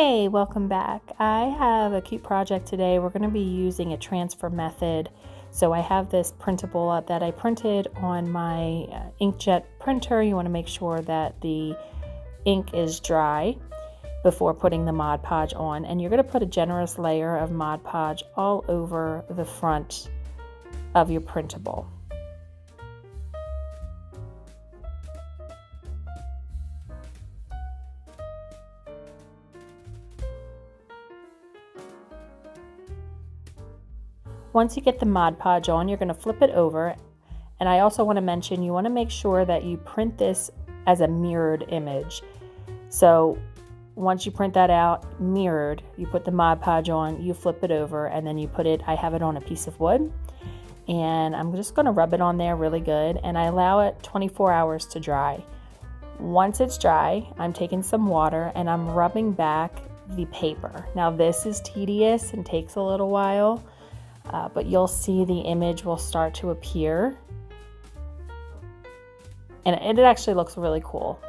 Hey, welcome back. I have a cute project today. We're going to be using a transfer method. So I have this printable up that I printed on my inkjet printer. You want to make sure that the ink is dry before putting the Mod Podge on. And you're going to put a generous layer of Mod Podge all over the front of your printable. Once you get the Mod Podge on, you're going to flip it over. And I also want to mention, you want to make sure that you print this as a mirrored image. So once you print that out mirrored, you put the Mod Podge on, you flip it over, and then you put it, I have it on a piece of wood. And I'm just going to rub it on there really good, and I allow it 24 hours to dry. Once it's dry, I'm taking some water and I'm rubbing back the paper. Now this is tedious and takes a little while. But you'll see the image will start to appear, and it actually looks really cool.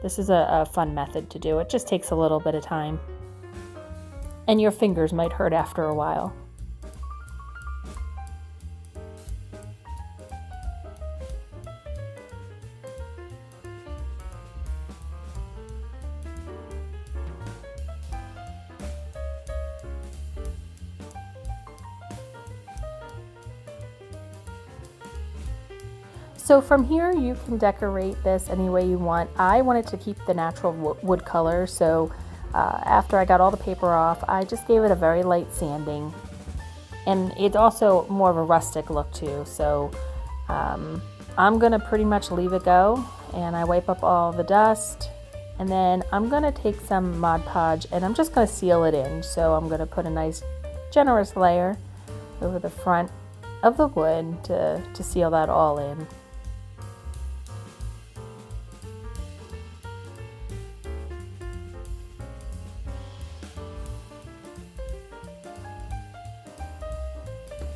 This is a fun method to do. It just takes a little bit of time, and your fingers might hurt after a while. So from here you can decorate this any way you want. I wanted to keep the natural wood color, so after I got all the paper off, I just gave it a very light sanding. And it's also more of a rustic look too, so I'm gonna pretty much leave it go, and I wipe up all the dust, and then I'm gonna take some Mod Podge and I'm just gonna seal it in. So I'm gonna put a nice generous layer over the front of the wood to seal that all in.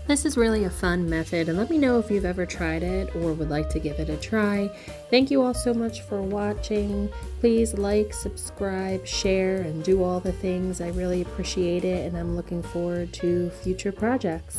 This is really a fun method, and let me know if you've ever tried it or would like to give it a try. Thank you all so much for watching. Please like, subscribe, share, and do all the things. I really appreciate it, and I'm looking forward to future projects.